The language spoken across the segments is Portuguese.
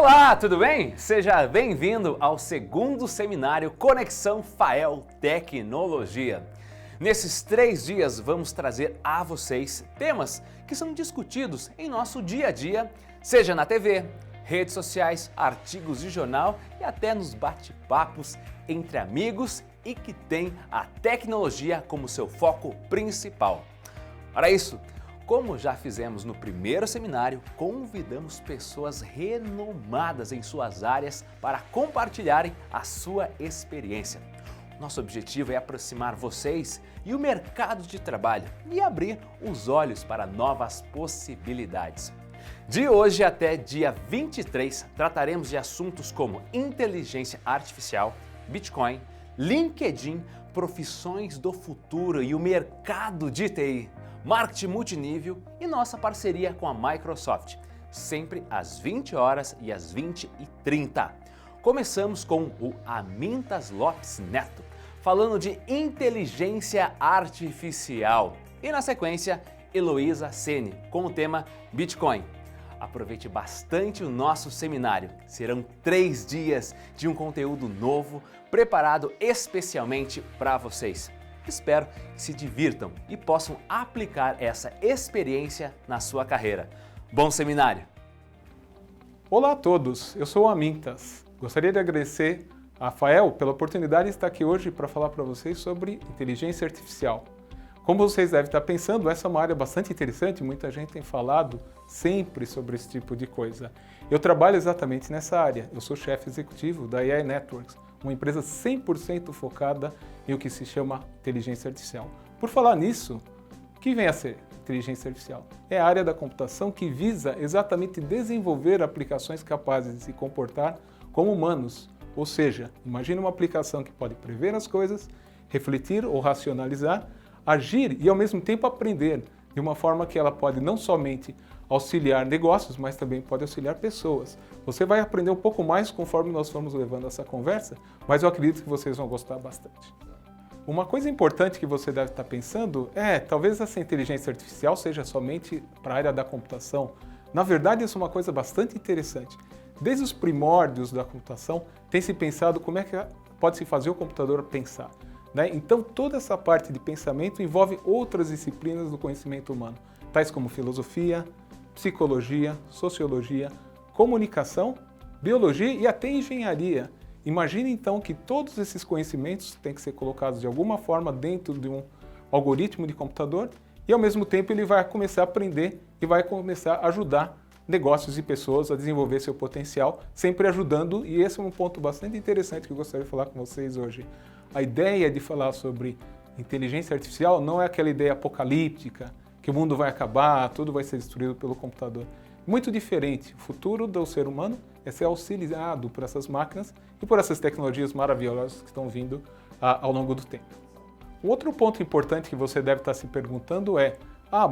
Olá, tudo bem? Seja bem-vindo ao segundo seminário Conexão Fael Tecnologia. Nesses 3 dias vamos trazer a vocês temas que são discutidos em nosso dia a dia, seja na TV, redes sociais, artigos de jornal e até nos bate-papos entre amigos e que tem a tecnologia como seu foco principal. Para isso, como já fizemos no primeiro seminário, convidamos pessoas renomadas em suas áreas para compartilharem a sua experiência. Nosso objetivo é aproximar vocês e o mercado de trabalho e abrir os olhos para novas possibilidades. De hoje até dia 23, trataremos de assuntos como inteligência artificial, Bitcoin, LinkedIn, profissões do futuro e o mercado de TI, marketing multinível e nossa parceria com a Microsoft, sempre às 20 horas e às 20h30. Começamos com o Amintas Lopes Neto, falando de inteligência artificial. E na sequência, Heloísa Sene, com o tema Bitcoin. Aproveite bastante o nosso seminário. Serão 3 dias de um conteúdo novo, preparado especialmente para vocês. Espero que se divirtam e possam aplicar essa experiência na sua carreira. Bom seminário! Olá a todos, eu sou o Amintas. Gostaria de agradecer a Fael pela oportunidade de estar aqui hoje para falar para vocês sobre inteligência artificial. Como vocês devem estar pensando, essa é uma área bastante interessante, muita gente tem falado sempre sobre esse tipo de coisa. Eu trabalho exatamente nessa área, eu sou chefe executivo da AI Networks, uma empresa 100% focada em o que se chama inteligência artificial. Por falar nisso, o que vem a ser inteligência artificial? É a área da computação que visa exatamente desenvolver aplicações capazes de se comportar como humanos. Ou seja, imagine uma aplicação que pode prever as coisas, refletir ou racionalizar, agir e ao mesmo tempo aprender, de uma forma que ela pode não somente auxiliar negócios, mas também pode auxiliar pessoas. Você vai aprender um pouco mais conforme nós formos levando essa conversa, mas eu acredito que vocês vão gostar bastante. Uma coisa importante que você deve estar pensando é, talvez essa inteligência artificial seja somente para a área da computação. Na verdade, isso é uma coisa bastante interessante. Desde os primórdios da computação, tem se pensado como é que pode se fazer o computador pensar. Então, toda essa parte de pensamento envolve outras disciplinas do conhecimento humano, tais como filosofia, psicologia, sociologia, comunicação, biologia e até engenharia. Imagine então que todos esses conhecimentos têm que ser colocados de alguma forma dentro de um algoritmo de computador e ao mesmo tempo ele vai começar a aprender e vai começar a ajudar negócios e pessoas a desenvolver seu potencial, sempre ajudando, e esse é um ponto bastante interessante que eu gostaria de falar com vocês hoje. A ideia de falar sobre inteligência artificial não é aquela ideia apocalíptica, que o mundo vai acabar, tudo vai ser destruído pelo computador. Muito diferente. O futuro do ser humano é ser auxiliado por essas máquinas e por essas tecnologias maravilhosas que estão vindo ao longo do tempo. Um outro ponto importante que você deve estar se perguntando é: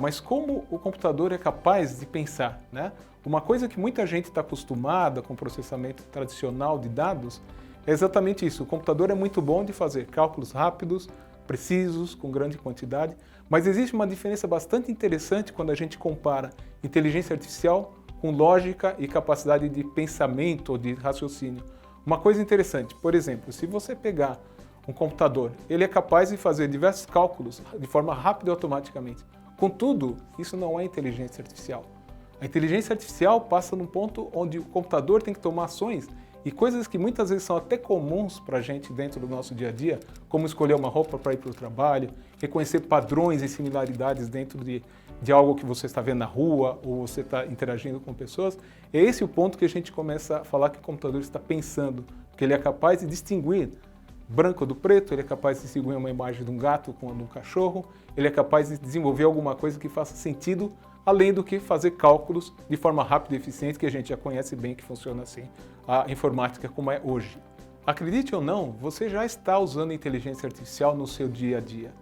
mas como o computador é capaz de pensar, né? Uma coisa que muita gente está acostumada com o processamento tradicional de dados é exatamente isso. O computador é muito bom de fazer cálculos rápidos, precisos, com grande quantidade, mas existe uma diferença bastante interessante quando a gente compara inteligência artificial com lógica e capacidade de pensamento ou de raciocínio. Uma coisa interessante, por exemplo, se você pegar um computador, ele é capaz de fazer diversos cálculos de forma rápida e automaticamente. Contudo, isso não é inteligência artificial. A inteligência artificial passa num ponto onde o computador tem que tomar ações e coisas que muitas vezes são até comuns para a gente dentro do nosso dia a dia, como escolher uma roupa para ir para o trabalho, reconhecer padrões e similaridades dentro de algo que você está vendo na rua ou você está interagindo com pessoas. É esse o ponto que a gente começa a falar que o computador está pensando, que ele é capaz de distinguir branco do preto, ele é capaz de distinguir uma imagem de um gato com a de um cachorro, ele é capaz de desenvolver alguma coisa que faça sentido, além do que fazer cálculos de forma rápida e eficiente, que a gente já conhece bem que funciona assim, a informática como é hoje. Acredite ou não, você já está usando inteligência artificial no seu dia a dia.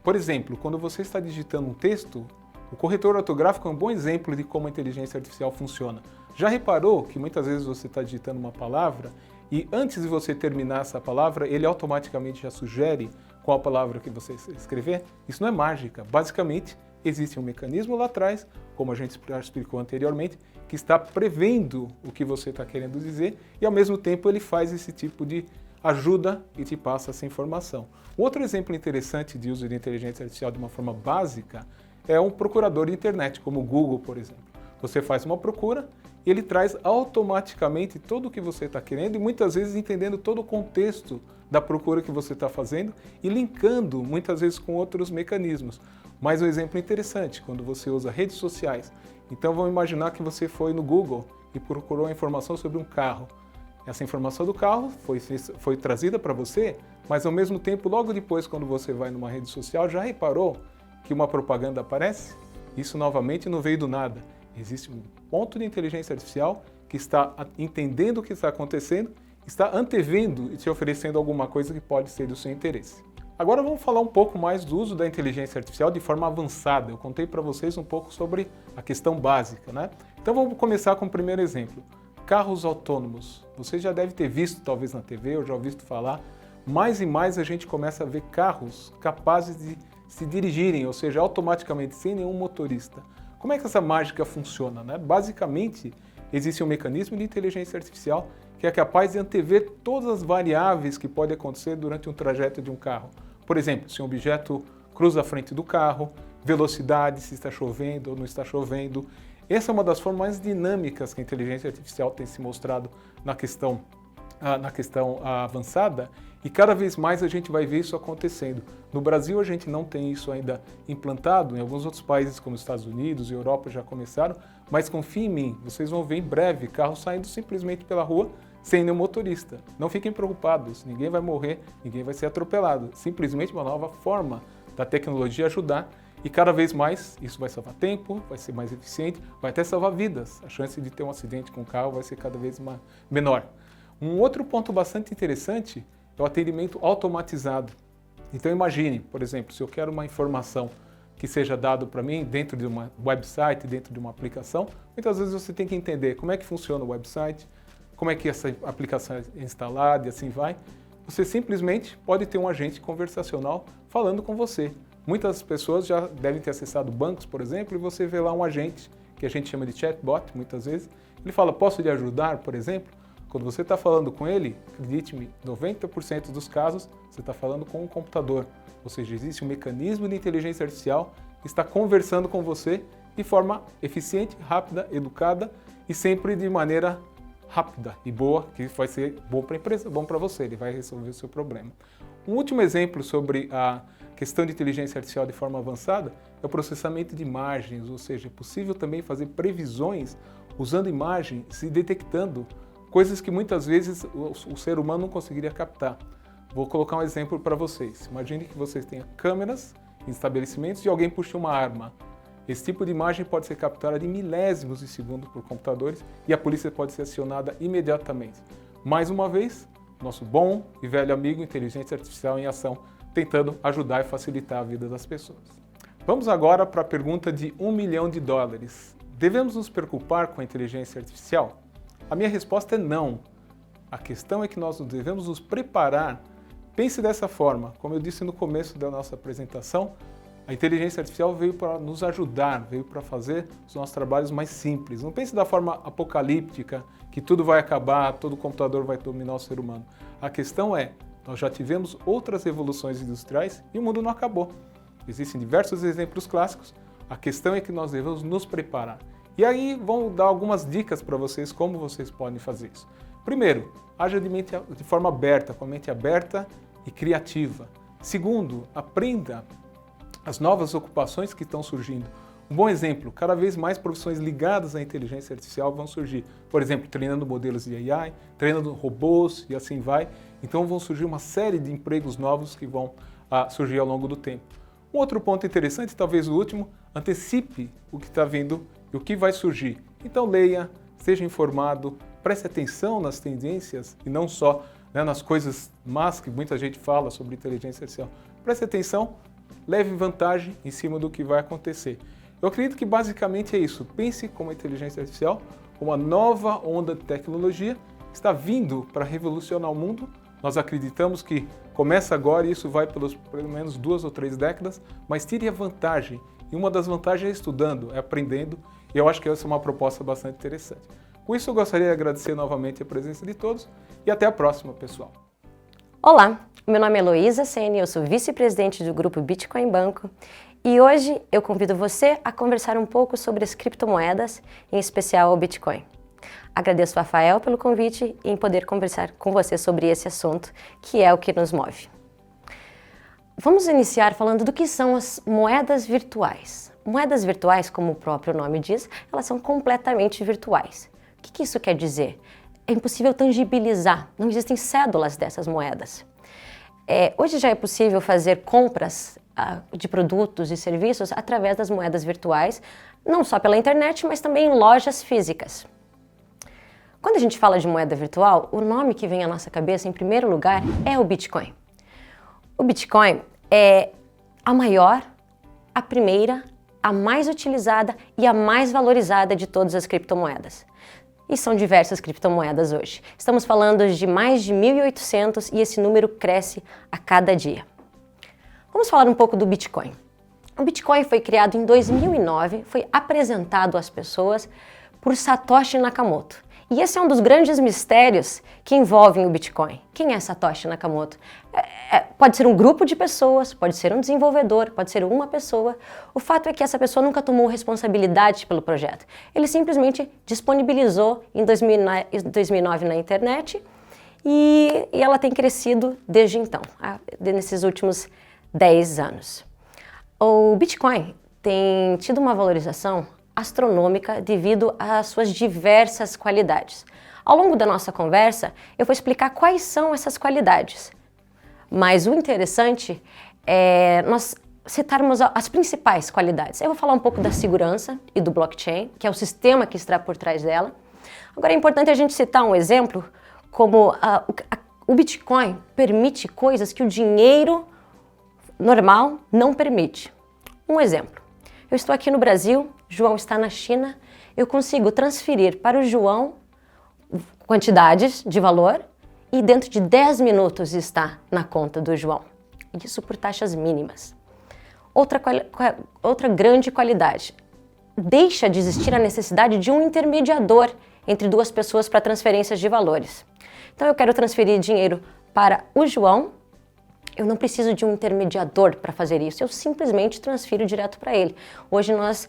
Por exemplo, quando você está digitando um texto, o corretor ortográfico é um bom exemplo de como a inteligência artificial funciona. Já reparou que muitas vezes você está digitando uma palavra e antes de você terminar essa palavra, ele automaticamente já sugere qual palavra que você escrever? Isso não é mágica. Basicamente, existe um mecanismo lá atrás, como a gente já explicou anteriormente, que está prevendo o que você está querendo dizer e ao mesmo tempo ele faz esse tipo de ajuda e te passa essa informação. Outro exemplo interessante de uso de inteligência artificial de uma forma básica é um procurador de internet, como o Google, por exemplo. Você faz uma procura e ele traz automaticamente tudo o que você está querendo e muitas vezes entendendo todo o contexto da procura que você está fazendo e linkando muitas vezes com outros mecanismos. Mais um exemplo interessante, quando você usa redes sociais. Então vamos imaginar que você foi no Google e procurou a informação sobre um carro. Essa informação do carro foi trazida para você, mas ao mesmo tempo, logo depois, quando você vai numa rede social, já reparou que uma propaganda aparece? Isso novamente não veio do nada. Existe um ponto de inteligência artificial que está entendendo o que está acontecendo, está antevendo e te oferecendo alguma coisa que pode ser do seu interesse. Agora vamos falar um pouco mais do uso da inteligência artificial de forma avançada. Eu contei para vocês um pouco sobre a questão básica, né? Então vamos começar com o primeiro exemplo. Carros autônomos. Você já deve ter visto, talvez na TV, ou já ouvido falar. Mais e mais a gente começa a ver carros capazes de se dirigirem, ou seja, automaticamente, sem nenhum motorista. Como é que essa mágica funciona, né? Basicamente, existe um mecanismo de inteligência artificial que é capaz de antever todas as variáveis que podem acontecer durante um trajeto de um carro. Por exemplo, se um objeto cruza a frente do carro, velocidade, se está chovendo ou não está chovendo. Essa é uma das formas mais dinâmicas que a inteligência artificial tem se mostrado na questão avançada e cada vez mais a gente vai ver isso acontecendo. No Brasil a gente não tem isso ainda implantado, em alguns outros países como Estados Unidos e Europa já começaram, mas confiem em mim, vocês vão ver em breve carros saindo simplesmente pela rua sem nenhum motorista. Não fiquem preocupados, ninguém vai morrer, ninguém vai ser atropelado, simplesmente uma nova forma da tecnologia ajudar e cada vez mais isso vai salvar tempo, vai ser mais eficiente, vai até salvar vidas. A chance de ter um acidente com o carro vai ser cada vez menor. Um outro ponto bastante interessante é o atendimento automatizado. Então imagine, por exemplo, se eu quero uma informação que seja dado para mim dentro de um website, dentro de uma aplicação, muitas vezes você tem que entender como é que funciona o website, como é que essa aplicação é instalada e assim vai. Você simplesmente pode ter um agente conversacional falando com você. Muitas pessoas já devem ter acessado bancos, por exemplo, e você vê lá um agente, que a gente chama de chatbot, muitas vezes. Ele fala, posso lhe ajudar, por exemplo? Quando você está falando com ele, acredite-me, 90% dos casos você está falando com um computador. Ou seja, existe um mecanismo de inteligência artificial que está conversando com você de forma eficiente, rápida, educada e sempre de maneira rápida e boa, que vai ser bom para a empresa, bom para você, ele vai resolver o seu problema. Um último exemplo sobre a questão de inteligência artificial de forma avançada é o processamento de imagens, ou seja, é possível também fazer previsões usando imagem, se detectando coisas que muitas vezes o ser humano não conseguiria captar. Vou colocar um exemplo para vocês. Imagine que vocês tenham câmeras em estabelecimentos e alguém puxa uma arma. Esse tipo de imagem pode ser capturada em milésimos de segundo por computadores e a polícia pode ser acionada imediatamente. Mais uma vez, nosso bom e velho amigo inteligência artificial em ação, tentando ajudar e facilitar a vida das pessoas. Vamos agora para a pergunta de $1 milhão. Devemos nos preocupar com a inteligência artificial? A minha resposta é não. A questão é que nós devemos nos preparar. Pense dessa forma, como eu disse no começo da nossa apresentação, a inteligência artificial veio para nos ajudar, veio para fazer os nossos trabalhos mais simples. Não pense da forma apocalíptica, que tudo vai acabar, todo computador vai dominar o ser humano. A questão é, nós já tivemos outras revoluções industriais e o mundo não acabou. Existem diversos exemplos clássicos, a questão é que nós devemos nos preparar. E aí vamos dar algumas dicas para vocês como vocês podem fazer isso. Primeiro, haja de forma aberta, com a mente aberta e criativa. Segundo, aprenda as novas ocupações que estão surgindo. Um bom exemplo, cada vez mais profissões ligadas à inteligência artificial vão surgir. Por exemplo, treinando modelos de AI, treinando robôs e assim vai. Então vão surgir uma série de empregos novos que vão surgir ao longo do tempo. Um outro ponto interessante, talvez o último, antecipe o que está vindo e o que vai surgir. Então leia, seja informado, preste atenção nas tendências e não só nas coisas más que muita gente fala sobre inteligência artificial. Preste atenção, leve vantagem em cima do que vai acontecer. Eu acredito que basicamente é isso. Pense como a inteligência artificial, como uma nova onda de tecnologia que está vindo para revolucionar o mundo. Nós acreditamos que começa agora e isso vai pelo menos 2 ou 3 décadas, mas tire a vantagem E uma das vantagens é estudando, é aprendendo, e eu acho que essa é uma proposta bastante interessante. Com isso, eu gostaria de agradecer novamente a presença de todos e até a próxima, pessoal. Olá, meu nome é Heloísa Sene, eu sou vice-presidente do grupo Bitcoin Banco e hoje eu convido você a conversar um pouco sobre as criptomoedas, em especial o Bitcoin. Agradeço ao Rafael pelo convite e em poder conversar com você sobre esse assunto, que é o que nos move. Vamos iniciar falando do que são as moedas virtuais. Moedas virtuais, como o próprio nome diz, elas são completamente virtuais. O que isso quer dizer? É impossível tangibilizar, não existem cédulas dessas moedas. Hoje já é possível fazer compras de produtos e serviços através das moedas virtuais, não só pela internet, mas também em lojas físicas. Quando a gente fala de moeda virtual, o nome que vem à nossa cabeça, em primeiro lugar, é o Bitcoin. O Bitcoin é a maior, a primeira, a mais utilizada e a mais valorizada de todas as criptomoedas. E são diversas criptomoedas hoje. Estamos falando de mais de 1.800 e esse número cresce a cada dia. Vamos falar um pouco do Bitcoin. O Bitcoin foi criado em 2009, foi apresentado às pessoas por Satoshi Nakamoto. E esse é um dos grandes mistérios que envolvem o Bitcoin. Quem é Satoshi Nakamoto? Pode ser um grupo de pessoas, pode ser um desenvolvedor, pode ser uma pessoa. O fato é que essa pessoa nunca tomou responsabilidade pelo projeto. Ele simplesmente disponibilizou em 2009 na internet e ela tem crescido desde então, nesses últimos 10 anos. O Bitcoin tem tido uma valorização astronômica devido às suas diversas qualidades. Ao longo da nossa conversa, eu vou explicar quais são essas qualidades. Mas o interessante é nós citarmos as principais qualidades. Eu vou falar um pouco da segurança e do blockchain, que é o sistema que está por trás dela. Agora é importante a gente citar um exemplo como o Bitcoin permite coisas que o dinheiro normal não permite. Um exemplo. Eu estou aqui no Brasil, João está na China, eu consigo transferir para o João quantidades de valor e dentro de 10 minutos está na conta do João. Isso por taxas mínimas. Outra grande qualidade, deixa de existir a necessidade de um intermediador entre duas pessoas para transferências de valores. Então eu quero transferir dinheiro para o João, eu não preciso de um intermediador para fazer isso, eu simplesmente transfiro direto para ele. Hoje nós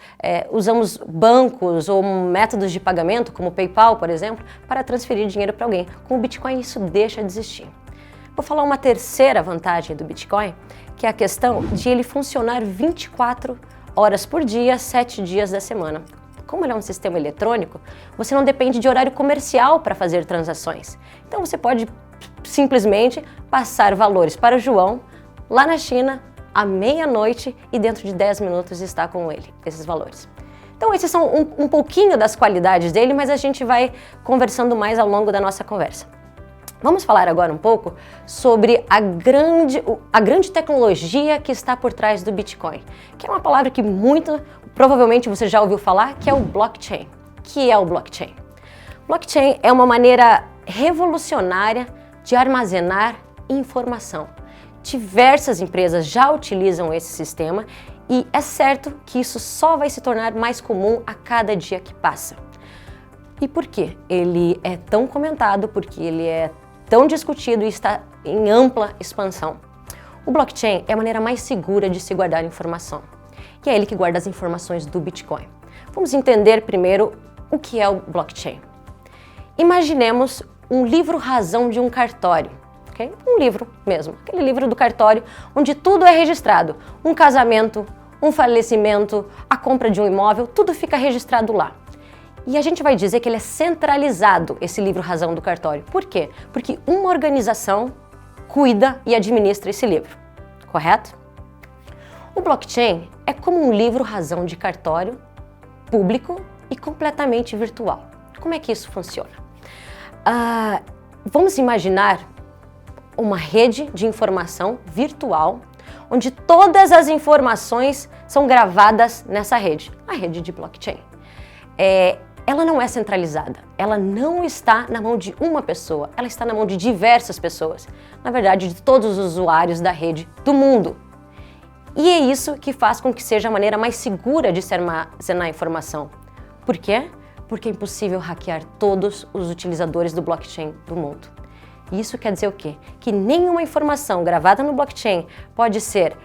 usamos bancos ou métodos de pagamento, como o PayPal, por exemplo, para transferir dinheiro para alguém. Com o Bitcoin isso deixa de existir. Vou falar uma terceira vantagem do Bitcoin, que é a questão de ele funcionar 24 horas por dia, 7 dias da semana. Como ele é um sistema eletrônico, você não depende de horário comercial para fazer transações. Então você pode simplesmente passar valores para o João lá na China à meia-noite e dentro de 10 minutos está com ele, esses valores. Então esses são um pouquinho das qualidades dele, mas a gente vai conversando mais ao longo da nossa conversa. Vamos falar agora um pouco sobre a grande tecnologia que está por trás do Bitcoin, que é uma palavra que muito provavelmente você já ouviu falar, que é o blockchain. O que é o blockchain? Blockchain é uma maneira revolucionária de armazenar informação. Diversas empresas já utilizam esse sistema e é certo que isso só vai se tornar mais comum a cada dia que passa. E por quê? Ele é tão comentado, porque ele é tão discutido e está em ampla expansão. O blockchain é a maneira mais segura de se guardar informação. E é ele que guarda as informações do Bitcoin. Vamos entender primeiro o que é o blockchain. Imaginemos um livro-razão de um cartório, ok? Um livro mesmo, aquele livro do cartório onde tudo é registrado. Um casamento, um falecimento, a compra de um imóvel, tudo fica registrado lá. E a gente vai dizer que ele é centralizado, esse livro-razão do cartório. Por quê? Porque uma organização cuida e administra esse livro, correto? O blockchain é como um livro-razão de cartório público e completamente virtual. Como é que isso funciona? Vamos imaginar uma rede de informação virtual onde todas as informações são gravadas nessa rede, a rede de blockchain. Ela não é centralizada, ela não está na mão de uma pessoa, ela está na mão de diversas pessoas, na verdade de todos os usuários da rede do mundo. E é isso que faz com que seja a maneira mais segura de se armazenar informação. Por quê? Porque é impossível hackear todos os utilizadores do blockchain do mundo. Isso quer dizer o quê? Que nenhuma informação gravada no blockchain pode ser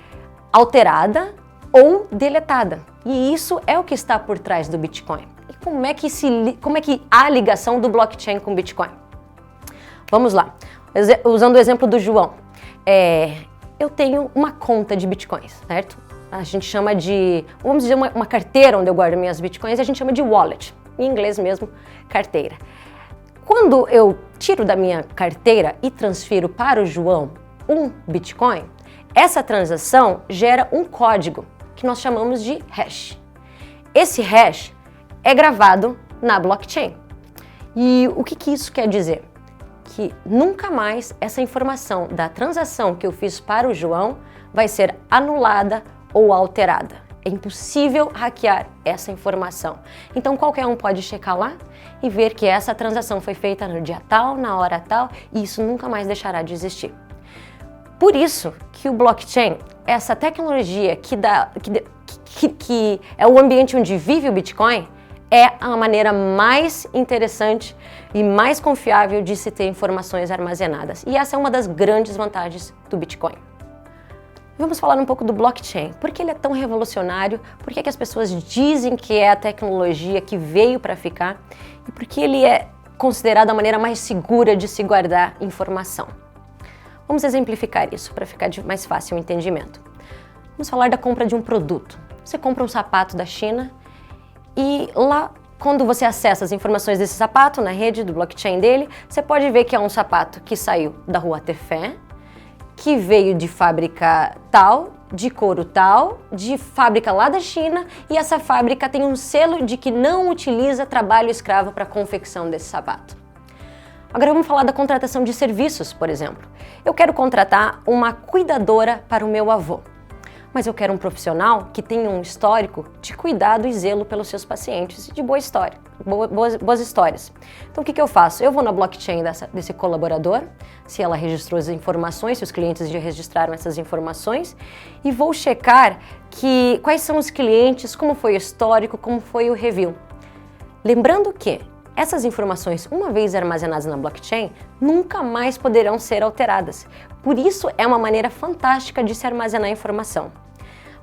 alterada ou deletada. E isso é o que está por trás do Bitcoin. E como é que há a ligação do blockchain com o Bitcoin? Vamos lá. Usando o exemplo do João. Eu tenho uma conta de Bitcoins, certo? A gente chama de, vamos dizer, uma carteira onde eu guardo minhas Bitcoins, a gente chama de wallet. Em inglês mesmo, carteira. Quando eu tiro da minha carteira e transfiro para o João um Bitcoin, essa transação gera um código que nós chamamos de hash. Esse hash é gravado na blockchain. E o que isso quer dizer? Que nunca mais essa informação da transação que eu fiz para o João vai ser anulada ou alterada. É impossível hackear essa informação. Então qualquer um pode checar lá e ver que essa transação foi feita no dia tal, na hora tal, e isso nunca mais deixará de existir. Por isso que o blockchain, essa tecnologia que é o ambiente onde vive o Bitcoin, é a maneira mais interessante e mais confiável de se ter informações armazenadas. E essa é uma das grandes vantagens do Bitcoin. Vamos falar um pouco do blockchain. Por que ele é tão revolucionário? Por que as pessoas dizem que é a tecnologia que veio para ficar? E por que ele é considerado a maneira mais segura de se guardar informação? Vamos exemplificar isso para ficar de mais fácil o entendimento. Vamos falar da compra de um produto. Você compra um sapato da China e lá, quando você acessa as informações desse sapato na rede do blockchain dele, você pode ver que é um sapato que saiu da Rua Tefé, que veio de fábrica tal, de couro tal, de fábrica lá da China, e essa fábrica tem um selo de que não utiliza trabalho escravo para a confecção desse sapato. Agora vamos falar da contratação de serviços, por exemplo. Eu quero contratar uma cuidadora para o meu avô, mas eu quero um profissional que tenha um histórico de cuidado e zelo pelos seus pacientes, de boas histórias. Então o que eu faço? Eu vou na blockchain desse colaborador, se ela registrou as informações, se os clientes já registraram essas informações, e vou checar quais são os clientes, como foi o histórico, como foi o review. Lembrando que essas informações, uma vez armazenadas na blockchain, nunca mais poderão ser alteradas. Por isso é uma maneira fantástica de se armazenar informação.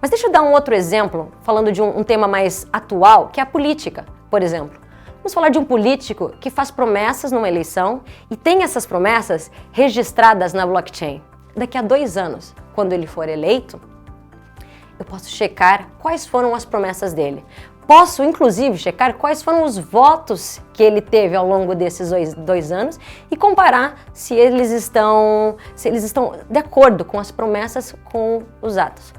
Mas deixa eu dar um outro exemplo, falando de um tema mais atual, que é a política, por exemplo. Vamos falar de um político que faz promessas numa eleição e tem essas promessas registradas na blockchain. Daqui a 2 anos, quando ele for eleito, eu posso checar quais foram as promessas dele. Posso, inclusive, checar quais foram os votos que ele teve ao longo desses 2 anos e comparar se eles estão de acordo com as promessas, com os atos.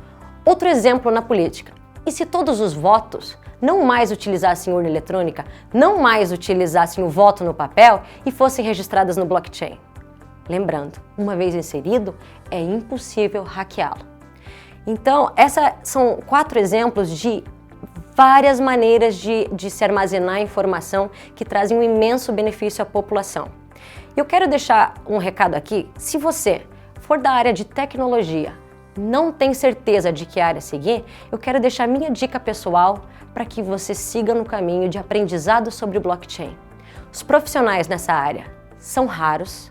Outro exemplo na política. E se todos os votos não mais utilizassem urna eletrônica, não mais utilizassem o voto no papel e fossem registradas no blockchain? Lembrando, uma vez inserido, é impossível hackeá-lo. Então, esses são 4 exemplos de várias maneiras de se armazenar informação que trazem um imenso benefício à população. Eu quero deixar um recado aqui. Se você for da área de tecnologia, não tem certeza de que área seguir, eu quero deixar minha dica pessoal para que você siga no caminho de aprendizado sobre o blockchain. Os profissionais nessa área são raros,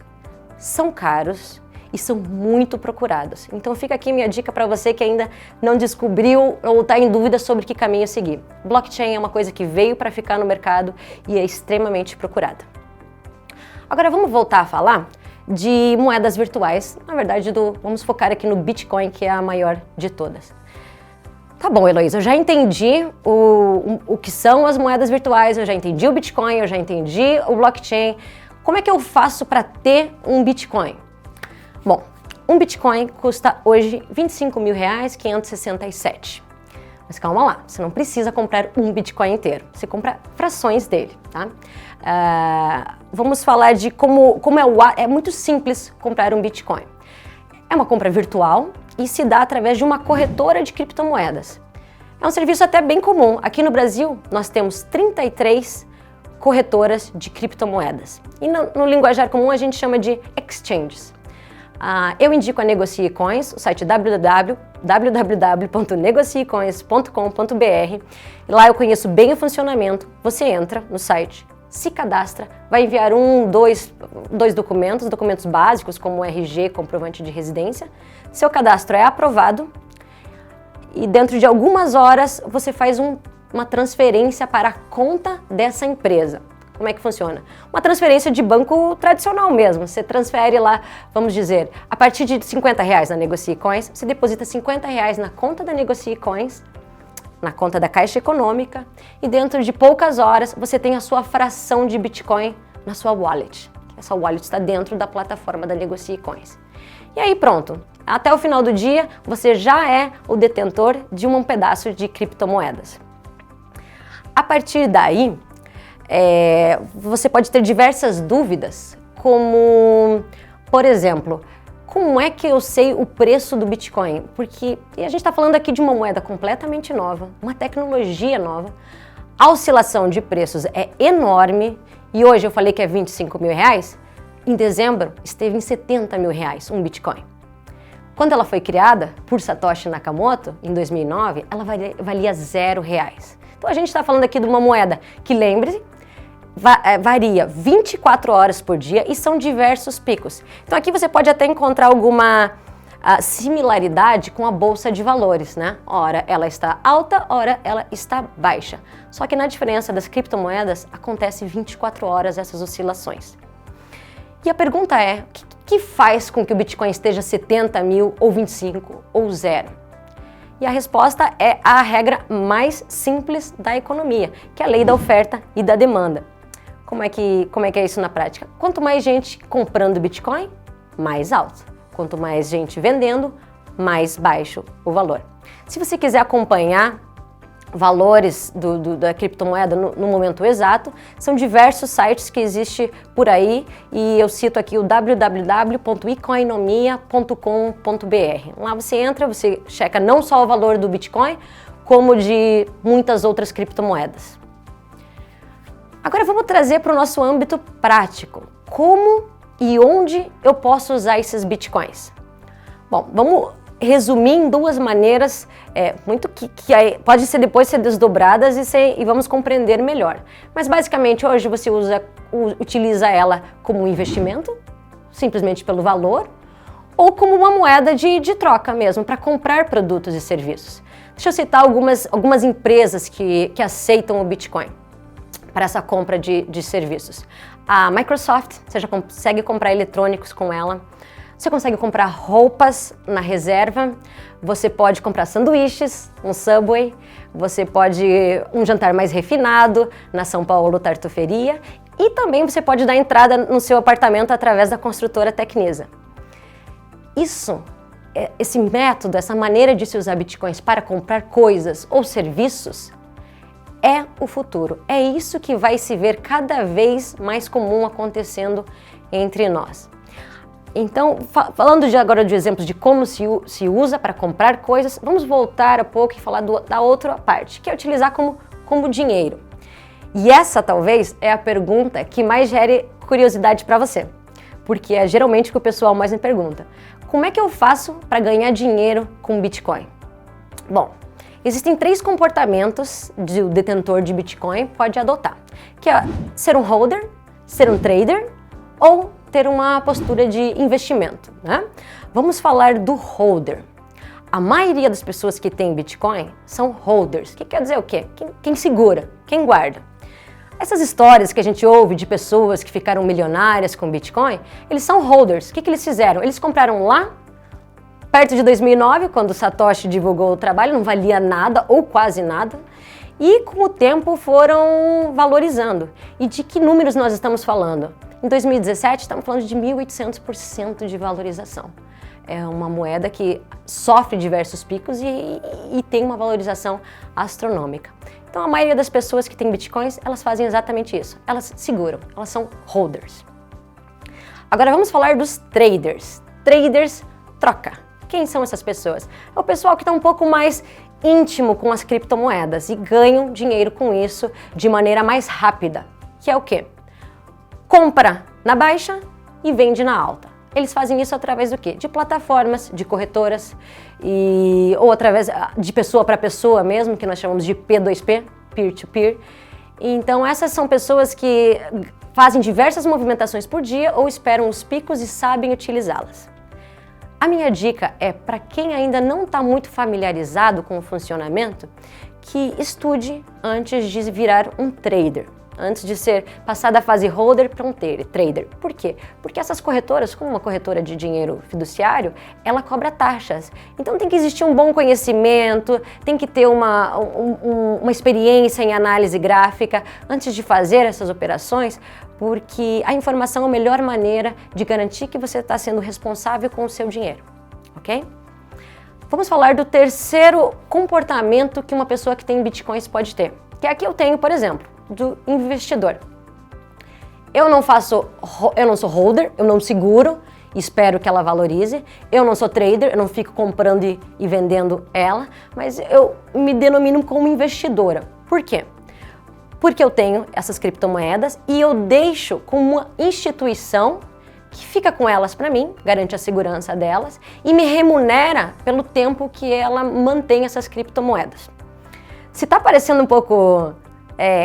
são caros e são muito procurados. Então fica aqui minha dica para você que ainda não descobriu ou está em dúvida sobre que caminho seguir. Blockchain é uma coisa que veio para ficar no mercado e é extremamente procurada. Agora vamos voltar a falar de moedas virtuais, na verdade vamos focar aqui no Bitcoin, que é a maior de todas. Tá bom, Heloísa, eu já entendi o que são as moedas virtuais, eu já entendi o Bitcoin, eu já entendi o blockchain. Como é que eu faço para ter um Bitcoin? Bom, um Bitcoin custa hoje R$25.567. Mas calma lá, você não precisa comprar um Bitcoin inteiro, você compra frações dele, tá? Vamos falar de como é muito simples comprar um Bitcoin. É uma compra virtual e se dá através de uma corretora de criptomoedas. É um serviço até bem comum. Aqui no Brasil, nós temos 33 corretoras de criptomoedas. E no linguajar comum a gente chama de exchanges. Eu indico a Negocie Coins, o site www.negociecoins.com.br. Lá eu conheço bem o funcionamento. Você entra no site, se cadastra, vai enviar dois documentos básicos como RG, comprovante de residência. Seu cadastro é aprovado e dentro de algumas horas você faz uma transferência para a conta dessa empresa. Como é que funciona? Uma transferência de banco tradicional mesmo. Você transfere lá, vamos dizer, a partir de R$50 na Negocie Coins, você deposita R$50 na conta da Negocie Coins, na conta da Caixa Econômica, e dentro de poucas horas você tem a sua fração de Bitcoin na sua wallet. Essa wallet está dentro da plataforma da Negocie Coins. E aí pronto, até o final do dia você já é o detentor de um pedaço de criptomoedas. A partir daí, você pode ter diversas dúvidas, como, por exemplo, como é que eu sei o preço do Bitcoin? Porque a gente está falando aqui de uma moeda completamente nova, uma tecnologia nova, a oscilação de preços é enorme e hoje eu falei que é R$25 mil, em dezembro esteve em R$70 mil um Bitcoin. Quando ela foi criada por Satoshi Nakamoto, em 2009, ela valia R$0. Então a gente está falando aqui de uma moeda que, lembre-se, varia 24 horas por dia e são diversos picos. Então aqui você pode até encontrar alguma similaridade com a bolsa de valores, né? Ora ela está alta, ora ela está baixa. Só que na diferença das criptomoedas acontece 24 horas essas oscilações. E a pergunta é, o que faz com que o Bitcoin esteja 70 mil ou 25 ou 0? E a resposta é a regra mais simples da economia, que é a lei da oferta e da demanda. Como é que é isso na prática? Quanto mais gente comprando Bitcoin, mais alto. Quanto mais gente vendendo, mais baixo o valor. Se você quiser acompanhar valores da criptomoeda no momento exato, são diversos sites que existem por aí e eu cito aqui o www.ecoinomia.com.br. Lá você entra, você checa não só o valor do Bitcoin, como de muitas outras criptomoedas. Agora vamos trazer para o nosso âmbito prático. Como e onde eu posso usar esses Bitcoins? Bom, vamos resumir em duas maneiras, pode ser depois ser desdobradas e vamos compreender melhor. Mas basicamente hoje você utiliza ela como um investimento, simplesmente pelo valor, ou como uma moeda de troca mesmo, para comprar produtos e serviços. Deixa eu citar algumas empresas que aceitam o Bitcoin para essa compra de serviços. A Microsoft, você já consegue comprar eletrônicos com ela. Você consegue comprar roupas na reserva, você pode comprar sanduíches, um Subway, você pode um jantar mais refinado na São Paulo Tartufferia e também você pode dar entrada no seu apartamento através da construtora Tecnisa. Esse método, essa maneira de se usar bitcoins para comprar coisas ou serviços é o futuro. É isso que vai se ver cada vez mais comum acontecendo entre nós. Então, falando agora de exemplos de como se usa para comprar coisas, vamos voltar um pouco e falar da outra parte, que é utilizar como dinheiro. E essa talvez é a pergunta que mais gere curiosidade para você, porque é geralmente o que o pessoal mais me pergunta. Como é que eu faço para ganhar dinheiro com Bitcoin? Bom, existem 3 comportamentos que o detentor de Bitcoin pode adotar, que é ser um holder, ser um trader ou ter uma postura de investimento, né? Vamos falar do holder. A maioria das pessoas que tem Bitcoin são holders. Que quer dizer o quê? Quem segura, quem guarda. Essas histórias que a gente ouve de pessoas que ficaram milionárias com Bitcoin, eles são holders. O que eles fizeram? Eles compraram lá, perto de 2009, quando o Satoshi divulgou o trabalho, não valia nada ou quase nada. E com o tempo foram valorizando. E de que números nós estamos falando? Em 2017, estamos falando de 1.800% de valorização. É uma moeda que sofre diversos picos e tem uma valorização astronômica. Então, a maioria das pessoas que tem bitcoins, elas fazem exatamente isso. Elas seguram, elas são holders. Agora, vamos falar dos traders. Traders troca. Quem são essas pessoas? É o pessoal que está um pouco mais íntimo com as criptomoedas e ganham dinheiro com isso de maneira mais rápida. Que é o quê? Compra na baixa e vende na alta. Eles fazem isso através do quê? De plataformas, de corretoras, ou através de pessoa para pessoa mesmo, que nós chamamos de P2P, peer-to-peer. Então essas são pessoas que fazem diversas movimentações por dia ou esperam os picos e sabem utilizá-las. A minha dica é para quem ainda não está muito familiarizado com o funcionamento, que estude antes de virar um trader. Antes de passar da fase holder para um trader. Por quê? Porque essas corretoras, como uma corretora de dinheiro fiduciário, ela cobra taxas. Então tem que existir um bom conhecimento, tem que ter uma experiência em análise gráfica antes de fazer essas operações, porque a informação é a melhor maneira de garantir que você está sendo responsável com o seu dinheiro, ok? Vamos falar do terceiro comportamento que uma pessoa que tem bitcoins pode ter. Que aqui eu tenho, por exemplo, do investidor. Eu não sou holder, eu não seguro, espero que ela valorize. Eu não sou trader, eu não fico comprando e vendendo ela, mas eu me denomino como investidora. Por quê? Porque eu tenho essas criptomoedas e eu deixo com uma instituição que fica com elas para mim, garante a segurança delas e me remunera pelo tempo que ela mantém essas criptomoedas. Se está parecendo um pouco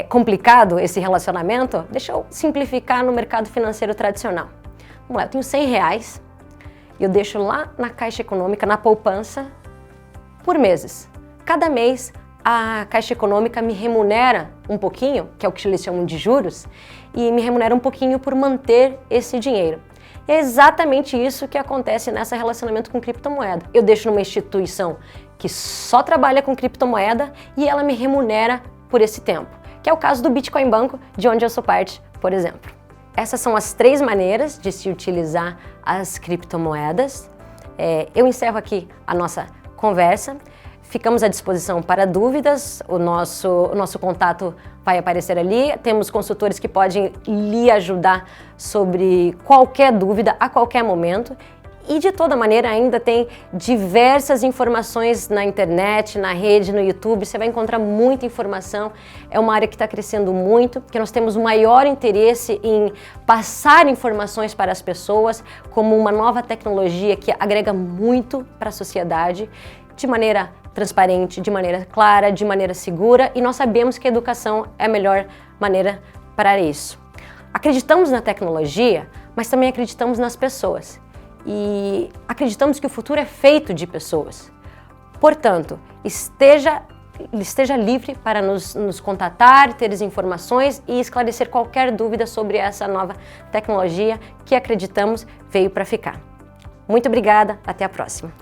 complicado esse relacionamento, deixa eu simplificar no mercado financeiro tradicional. Vamos lá, eu tenho R$100 e eu deixo lá na Caixa Econômica, na poupança, por meses. Cada mês a Caixa Econômica me remunera um pouquinho, que é o que eles chamam de juros, e me remunera um pouquinho por manter esse dinheiro. E é exatamente isso que acontece nesse relacionamento com criptomoeda. Eu deixo numa instituição que só trabalha com criptomoeda e ela me remunera por esse tempo, que é o caso do Bitcoin Banco, de onde eu sou parte, por exemplo. Essas são as 3 maneiras de se utilizar as criptomoedas. Eu encerro aqui a nossa conversa. Ficamos à disposição para dúvidas, o nosso contato vai aparecer ali. Temos consultores que podem lhe ajudar sobre qualquer dúvida a qualquer momento. E de toda maneira ainda tem diversas informações na internet, na rede, no YouTube, você vai encontrar muita informação. É uma área que está crescendo muito, que nós temos o maior interesse em passar informações para as pessoas como uma nova tecnologia que agrega muito para a sociedade, de maneira transparente, de maneira clara, de maneira segura, e nós sabemos que a educação é a melhor maneira para isso. Acreditamos na tecnologia, mas também acreditamos nas pessoas. E acreditamos que o futuro é feito de pessoas. Portanto, esteja livre para nos contatar, ter as informações e esclarecer qualquer dúvida sobre essa nova tecnologia que acreditamos veio para ficar. Muito obrigada, até a próxima.